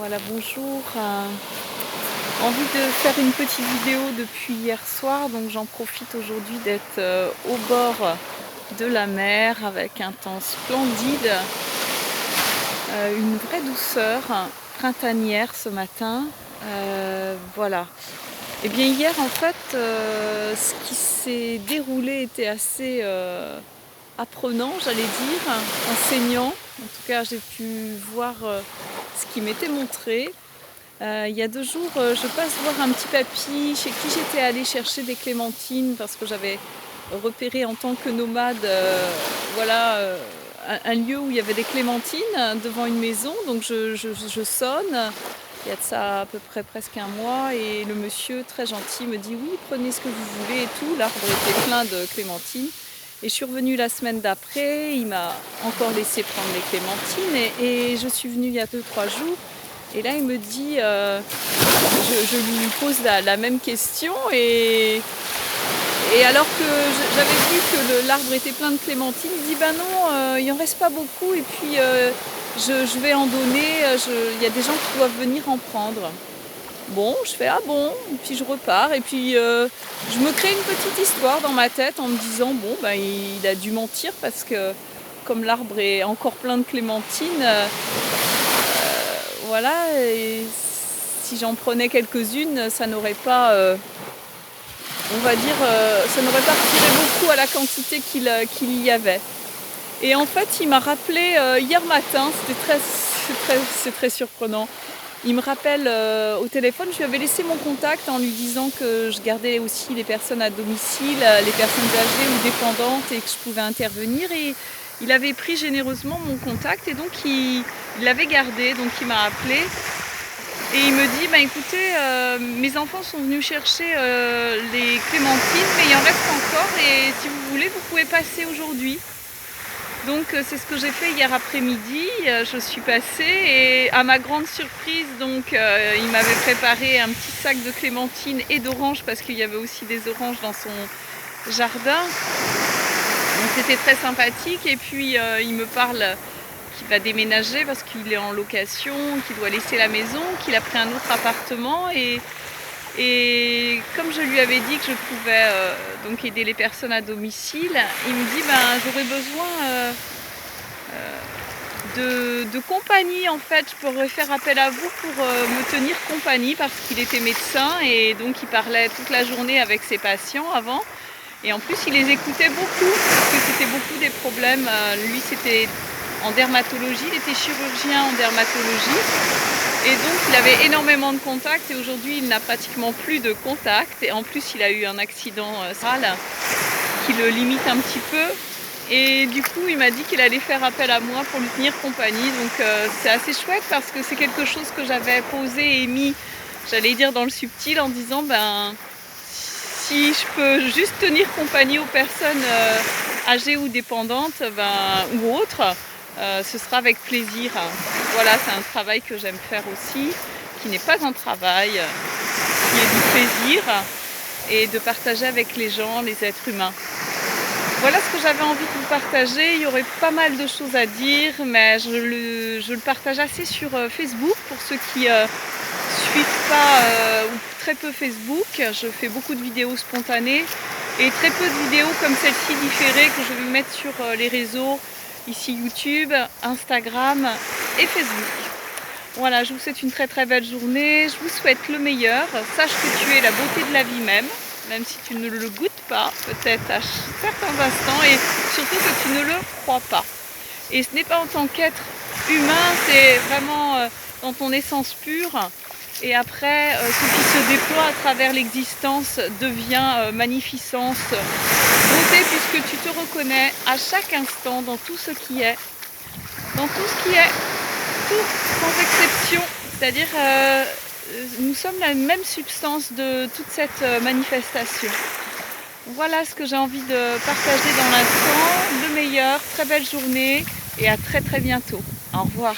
Voilà, bonjour. Envie de faire une petite vidéo depuis hier soir, donc j'en profite aujourd'hui d'être au bord de la mer avec un temps splendide, une vraie douceur printanière ce matin. Voilà. Et bien hier en fait, ce qui s'est déroulé était assez apprenant, j'allais dire, enseignant. En tout cas, j'ai pu voir ce qui m'était montré. Il y a 2 jours, je passe voir un petit papy chez qui j'étais allée chercher des clémentines parce que j'avais repéré en tant que nomade, voilà, un lieu où il y avait des clémentines devant une maison. Donc je sonne. Il y a de ça à peu près presque un mois et le monsieur très gentil me dit: «Oui, prenez ce que vous voulez et tout». L'arbre était plein de clémentines et je suis revenue la semaine d'après. Il m'a encore laissé prendre les clémentines et je suis venue il y a 2-3 jours et là il me dit, je lui pose la même question et alors que j'avais vu que l'arbre était plein de clémentines, il dit: «Ben non, il en reste pas beaucoup et puis je vais en donner, il y a des gens qui doivent venir en prendre». Bon, je fais: «Ah bon?» Et puis je repars et puis je me crée une petite histoire dans ma tête en me disant: «Bon, ben il a dû mentir parce que comme l'arbre est encore plein de clémentines, voilà, et si j'en prenais quelques-unes, ça n'aurait pas, on va dire, ça n'aurait pas retiré beaucoup à la quantité qu'il y avait». Et en fait, il m'a rappelé hier matin, c'est très surprenant. Il me rappelle au téléphone, je lui avais laissé mon contact en lui disant que je gardais aussi les personnes à domicile, les personnes âgées ou dépendantes et que je pouvais intervenir. Et il avait pris généreusement mon contact et donc il l'avait gardé. Donc il m'a appelé et il me dit: «Ben écoutez, mes enfants sont venus chercher les clémentines, mais il en reste encore et si vous voulez, vous pouvez passer aujourd'hui». Donc c'est ce que j'ai fait hier après-midi, je suis passée et à ma grande surprise, donc il m'avait préparé un petit sac de clémentines et d'oranges parce qu'il y avait aussi des oranges dans son jardin. Donc c'était très sympathique et puis il me parle qu'il va déménager parce qu'il est en location, qu'il doit laisser la maison, qu'il a pris un autre appartement et comme je lui avais dit que je pouvais donc aider les personnes à domicile, il me dit: «Ben j'aurais besoin de compagnie en fait, je pourrais faire appel à vous pour me tenir compagnie», parce qu'il était médecin et donc il parlait toute la journée avec ses patients avant et en plus il les écoutait beaucoup parce que c'était beaucoup des problèmes. Lui c'était en dermatologie, il était chirurgien en dermatologie et donc il avait énormément de contacts et aujourd'hui il n'a pratiquement plus de contacts et en plus il a eu un accident sale qui le limite un petit peu. Et du coup, il m'a dit qu'il allait faire appel à moi pour lui tenir compagnie. Donc c'est assez chouette parce que c'est quelque chose que j'avais posé et mis, j'allais dire, dans le subtil en disant: ben si je peux juste tenir compagnie aux personnes âgées ou dépendantes, ou autres, ce sera avec plaisir. Voilà, c'est un travail que j'aime faire aussi, qui n'est pas un travail, qui est du plaisir et de partager avec les gens, les êtres humains. Voilà ce que j'avais envie de vous partager. Il y aurait pas mal de choses à dire, mais je le partage assez sur Facebook. Pour ceux qui suivent pas ou très peu Facebook, je fais beaucoup de vidéos spontanées et très peu de vidéos comme celle-ci différées que je vais mettre sur les réseaux, ici YouTube, Instagram et Facebook. Voilà, je vous souhaite une très très belle journée. Je vous souhaite le meilleur. Sache que tu es la beauté de la vie même si tu ne le goûtes pas, peut-être à certains instants, et surtout que tu ne le crois pas. Et ce n'est pas en tant qu'être humain, c'est vraiment dans ton essence pure. Et après, ce qui se déploie à travers l'existence devient magnificence, beauté, puisque tu te reconnais à chaque instant dans tout ce qui est, dans tout ce qui est, tout sans exception, c'est-à-dire nous sommes la même substance de toute cette manifestation. Voilà ce que j'ai envie de partager dans l'instant. Le meilleur, très belle journée et à très très bientôt. Au revoir.